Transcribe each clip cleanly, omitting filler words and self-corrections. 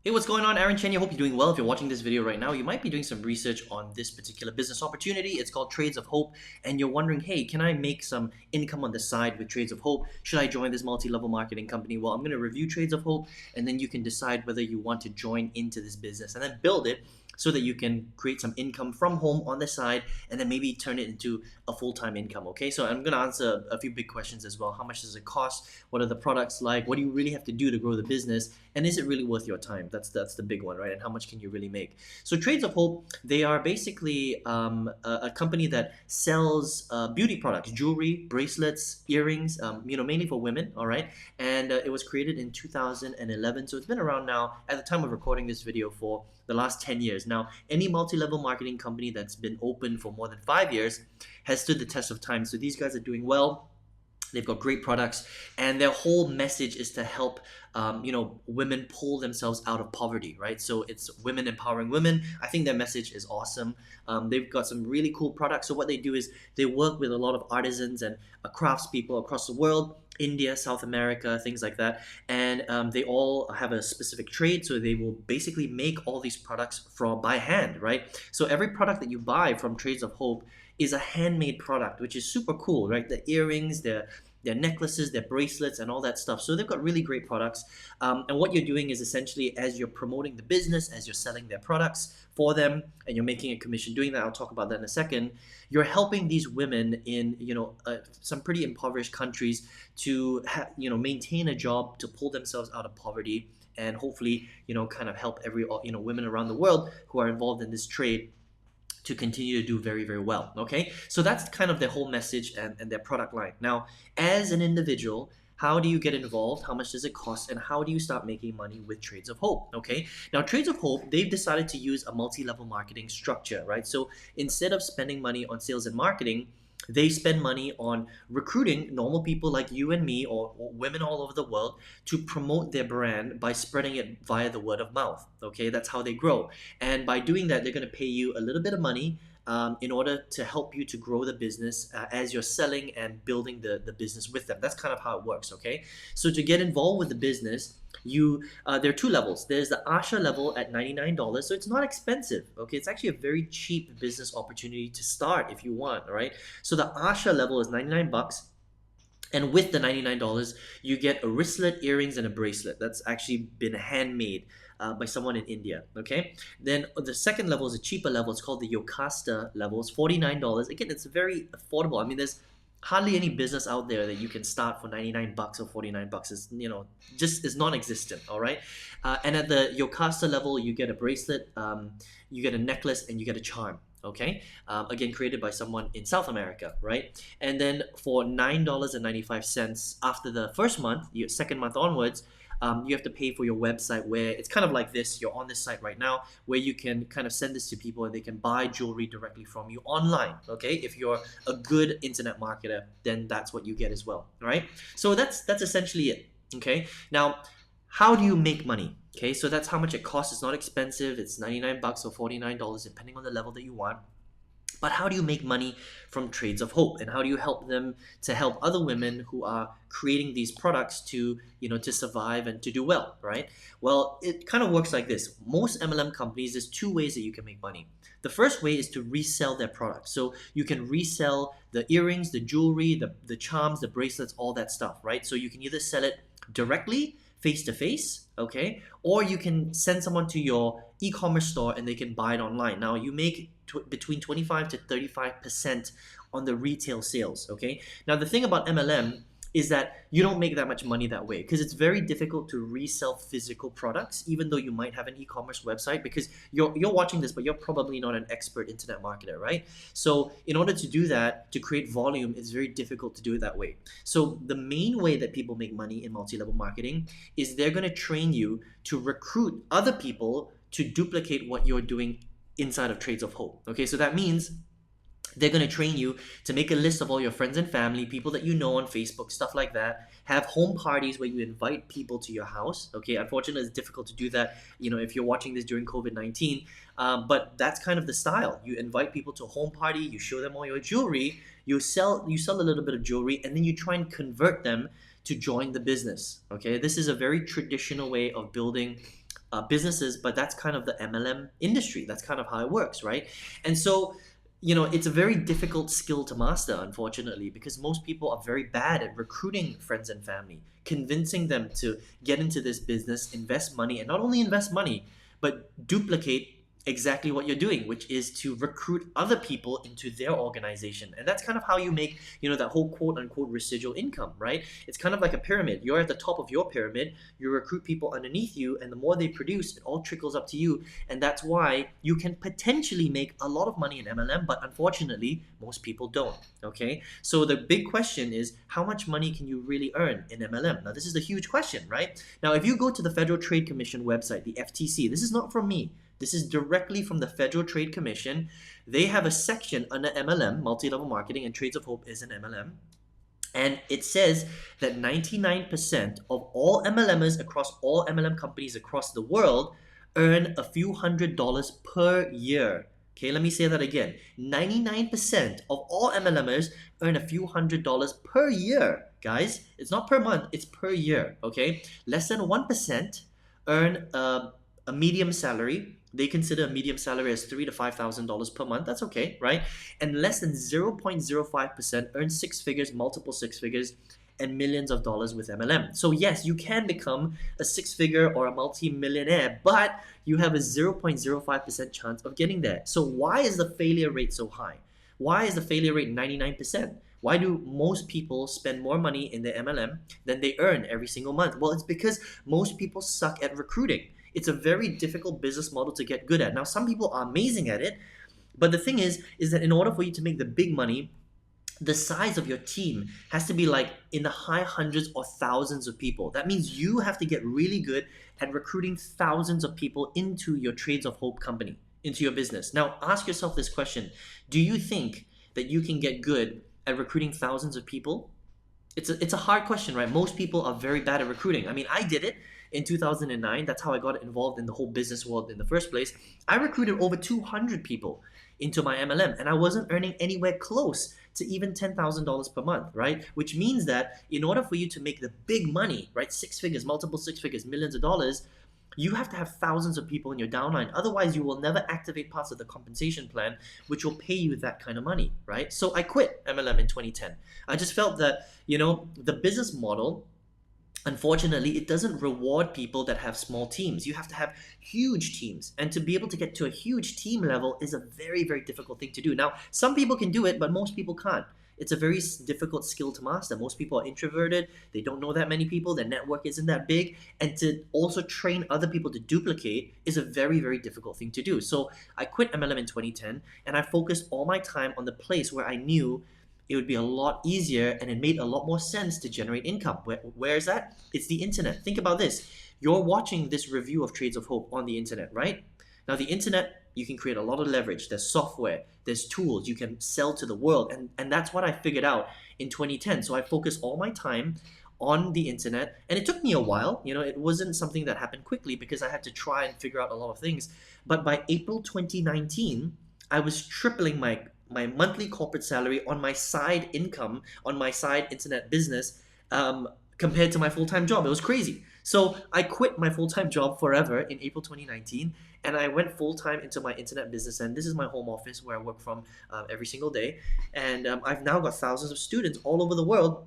Hey, what's going on? Aaron Chen here. Hope you're doing well. If you're watching this video right now, you might be doing some research on this particular business opportunity. It's called Trades of Hope, and you're wondering, hey, can I make some income on the side with Trades of Hope? Should I join this multi-level marketing company? Well, I'm going to review Trades of Hope, and then you can decide whether you want to join into this business and then build it so that you can create some income from home on the side and then maybe turn it into a full-time income. Okay, so I'm going to answer a few big questions as well. How much does it cost? What are the products like? What do you really have to do to grow the business? And is it really worth your time? That's the big one, right? And how much can you really make? So Trades of Hope, they are basically a company that sells beauty products, jewelry, bracelets, earrings, mainly for women, all right? And it was created in 2011, so it's been around now at the time of recording this video for the last 10 years. Now, any multi-level marketing company that's been open for more than 5 years has stood the test of time. So these guys are doing well. They've got great products, and their whole message is to help, women pull themselves out of poverty, right? So it's women empowering women. I think their message is awesome. They've got some really cool products. So what they do is they work with a lot of artisans and craftspeople across the world, India, South America, things like that. And they all have a specific trade, so they will basically make all these products by hand, right? So every product that you buy from Trades of Hope is a handmade product, which is super cool, right? The earrings, their necklaces, their bracelets, and all that stuff. So they've got really great products. And what you're doing is essentially, as you're promoting the business, as you're selling their products for them, and you're making a commission doing that, I'll talk about that in a second, you're helping these women in some pretty impoverished countries to maintain a job, to pull themselves out of poverty, and hopefully kind of help every women around the world who are involved in this trade to continue to do very, very well. Okay, so that's kind of their whole message and their product line. Now, as an individual, how do you get involved? How much does it cost? And how do you start making money with Trades of Hope? Okay, now Trades of Hope, they've decided to use a multi-level marketing structure, right? So instead of spending money on sales and marketing, they spend money on recruiting normal people like you and me, or women all over the world, to promote their brand by spreading it via the word of mouth. Okay, that's how they grow. And by doing that, they're going to pay you a little bit of money in order to help you to grow the business as you're selling and building the business with them. That's kind of how it works, okay? So to get involved with the business, there are two levels. There's the Asha level at $99, so it's not expensive, okay? It's actually a very cheap business opportunity to start if you want, all right? So the Asha level is 99 bucks. And with the $99, you get a wristlet, earrings, and a bracelet. That's actually been handmade by someone in India, okay? Then the second level is a cheaper level. It's called the Yocasta level. It's $49. Again, it's very affordable. I mean, there's hardly any business out there that you can start for 99 bucks or 49 bucks. It's, just is non-existent, all right? And at the Yocasta level, you get a bracelet, you get a necklace, and you get a charm. Okay, again, created by someone in South America, right? And then for $9.95 after the first month, your second month onwards, you have to pay for your website, where it's kind of like this. You're on this site right now where you can kind of send this to people and they can buy jewelry directly from you online. Okay, if you're a good internet marketer, then that's what you get as well, right? So that's essentially it. Okay, now how do you make money? Okay, so that's how much it costs. It's not expensive. It's 99 bucks or $49 depending on the level that you want. But how do you make money from Trades of Hope, and how do you help them to help other women who are creating these products to survive and to do well, right? Well, it kind of works like this. Most MLM companies, there's two ways that you can make money. The first way is to resell their products. So you can resell the earrings, the jewelry, the charms, the bracelets, all that stuff, right? So you can either sell it directly, face to face, okay, or you can send someone to your e-commerce store and they can buy it online. Now you make between 25 to 35% on the retail sales, okay? Now the thing about MLM is that you don't make that much money that way, because it's very difficult to resell physical products, even though you might have an e-commerce website, because you're watching this, but you're probably not an expert internet marketer, right? So in order to do that, to create volume, it's very difficult to do it that way. So the main way that people make money in multi-level marketing is they're going to train you to recruit other people to duplicate what you're doing inside of Trades of Hope. Okay, so that means they're going to train you to make a list of all your friends and family, people that you know on Facebook, stuff like that. Have home parties where you invite people to your house. Okay, unfortunately, it's difficult to do that, if you're watching this during COVID-19. But that's kind of the style. You invite people to a home party, you show them all your jewelry, you sell a little bit of jewelry, and then you try and convert them to join the business. Okay, this is a very traditional way of building businesses, but that's kind of the MLM industry. That's kind of how it works, right? And so, it's a very difficult skill to master, unfortunately, because most people are very bad at recruiting friends and family, convincing them to get into this business, invest money, and not only invest money, but duplicate exactly what you're doing, which is to recruit other people into their organization. And that's kind of how you make, that whole quote unquote residual income, right? It's kind of like a pyramid. You're at the top of your pyramid, you recruit people underneath you, and the more they produce, it all trickles up to you. And that's why you can potentially make a lot of money in MLM, but unfortunately, most people don't. Okay. So the big question is, how much money can you really earn in MLM? Now, this is the huge question, right? Now, if you go to the Federal Trade Commission website, the FTC, this is not from me. This is directly from the Federal Trade Commission. They have a section under MLM, multi-level marketing, and Trades of Hope is an MLM. And it says that 99% of all MLMers across all MLM companies across the world earn a few $100s per year. Okay, let me say that again. 99% of all MLMers earn a few $100s per year. Guys, it's not per month, it's per year. Okay, less than 1% earn a medium salary. They consider a medium salary as $3,000 to $5,000 per month. That's okay, right? And less than 0.05% earn six figures, multiple six figures, and millions of dollars with MLM. So yes, you can become a six-figure or a multi-millionaire, but you have a 0.05% chance of getting there. So why is the failure rate so high? Why is the failure rate 99%? Why do most people spend more money in their MLM than they earn every single month? Well, it's because most people suck at recruiting. It's a very difficult business model to get good at. Now, some people are amazing at it, but the thing is that in order for you to make the big money, the size of your team has to be like in the high hundreds or thousands of people. That means you have to get really good at recruiting thousands of people into your Trades of Hope company, into your business. Now, ask yourself this question. Do you think that you can get good at recruiting thousands of people? It's a hard question, right? Most people are very bad at recruiting. I mean, I did it in 2009. That's how I got involved in the whole business world in the first place. I recruited over 200 people into my MLM, and I wasn't earning anywhere close to even $10,000 per month, right? Which means that in order for you to make the big money, right, six figures, multiple six figures, millions of dollars, you have to have thousands of people in your downline. Otherwise, you will never activate parts of the compensation plan, which will pay you that kind of money, right? So I quit MLM in 2010. I just felt that, the business model, unfortunately, it doesn't reward people that have small teams. You have to have huge teams. And to be able to get to a huge team level is a very, very difficult thing to do. Now, some people can do it, but most people can't. It's a very difficult skill to master. Most people are introverted. They don't know that many people. Their network isn't that big. And to also train other people to duplicate is a very, very difficult thing to do. So I quit MLM in 2010, and I focused all my time on the place where I knew it would be a lot easier and it made a lot more sense to generate income. Where is that? It's the internet. Think about this. You're watching this review of Trades of Hope on the internet, right? Now, the internet, you can create a lot of leverage. There's software, there's tools, you can sell to the world. And that's what I figured out in 2010. So I focused all my time on the internet, and it took me a while. It wasn't something that happened quickly because I had to try and figure out a lot of things. But by April 2019, I was tripling my monthly corporate salary on my side income, on my side internet business, compared to my full-time job. It was crazy. So I quit my full-time job forever in April 2019, and I went full-time into my internet business. And this is my home office where I work from every single day. And I've now got thousands of students all over the world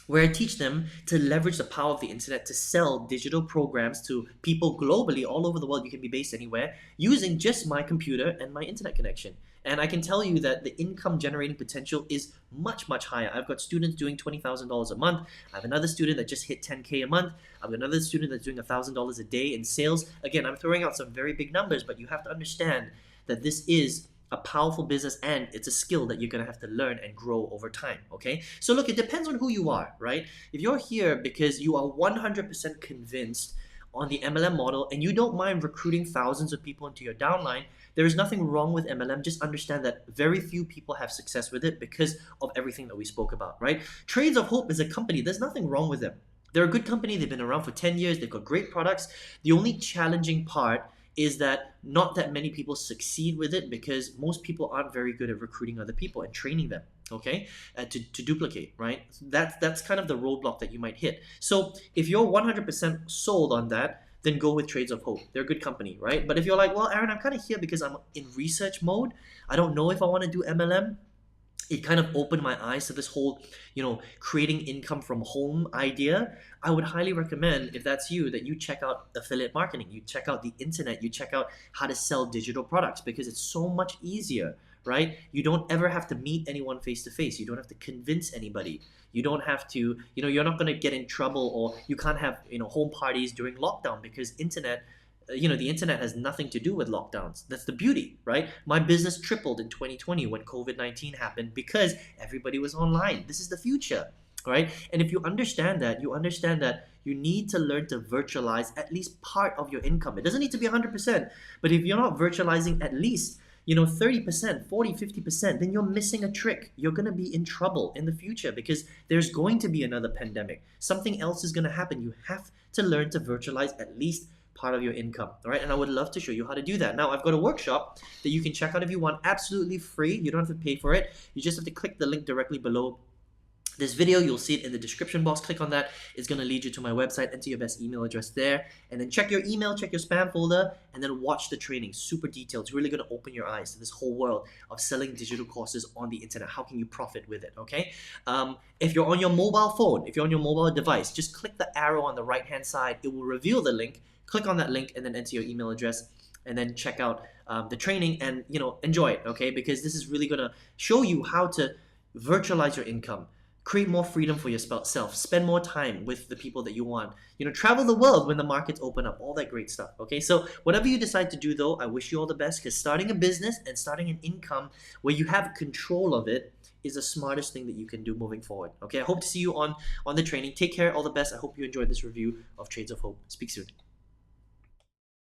where I teach them to leverage the power of the internet to sell digital programs to people globally, all over the world. You can be based anywhere, using just my computer and my internet connection. And I can tell you that the income generating potential is much, much higher. I've got students doing $20,000 a month. I have another student that just hit 10K a month. I've got another student that's doing $1,000 a day in sales. Again, I'm throwing out some very big numbers, but you have to understand that this is a powerful business, and it's a skill that you're going to have to learn and grow over time. Okay, so look, it depends on who you are, right? If you're here because you are 100% convinced on the MLM model and you don't mind recruiting thousands of people into your downline, there is nothing wrong with MLM. Just understand that very few people have success with it because of everything that we spoke about, right? Trades of Hope is a company. There's nothing wrong with them. They're a good company. They've been around for 10 years. They've got great products. The only challenging part is that not that many people succeed with it because most people aren't very good at recruiting other people and training them, okay, to duplicate, right? That's kind of the roadblock that you might hit. So if you're 100% sold on that, then go with Trades of Hope. They're a good company, right? But if you're like, well, Aaron, I'm kind of here because I'm in research mode. I don't know if I want to do MLM. It kind of opened my eyes to this whole, creating income from home idea. I would highly recommend, if that's you, that you check out affiliate marketing, you check out the internet, you check out how to sell digital products, because it's so much easier, right? You don't ever have to meet anyone face to face. You don't have to convince anybody. You don't have to, you're not going to get in trouble, or you can't have, home parties during lockdown, because the internet has nothing to do with lockdowns. That's the beauty, right? My business tripled in 2020 when COVID-19 happened, because everybody was online. This is the future, right? And if you understand that, you need to learn to virtualize at least part of your income. It doesn't need to be 100%, but if you're not virtualizing at least 30%, 40, 50%, then you're missing a trick. You're going to be in trouble in the future, because there's going to be another pandemic. Something else is going to happen. You have to learn to virtualize at least part of your income. All right, and I would love to show you how to do that. Now, I've got a workshop that you can check out if you want, absolutely free. You don't have to pay for it. You just have to click the link directly below this video. You'll see it in the description box. Click on that. It's going to lead you to my website. Enter your best email address there, and then check your email, check your spam folder, and then watch the training. Super detailed. It's really going to open your eyes to this whole world of selling digital courses on the internet. How can you profit with it? Okay. If you're on your mobile phone, if you're on your mobile device, just click the arrow on the right hand side. It will reveal the link. Click on that link and then enter your email address, and then check out the training, and enjoy it, okay? Because this is really gonna show you how to virtualize your income, create more freedom for yourself, spend more time with the people that you want, travel the world when the markets open up, all that great stuff, okay? So whatever you decide to do though, I wish you all the best, because starting a business and starting an income where you have control of it is the smartest thing that you can do moving forward. Okay, I hope to see you on the training. Take care, all the best. I hope you enjoyed this review of Trades of Hope. Speak soon.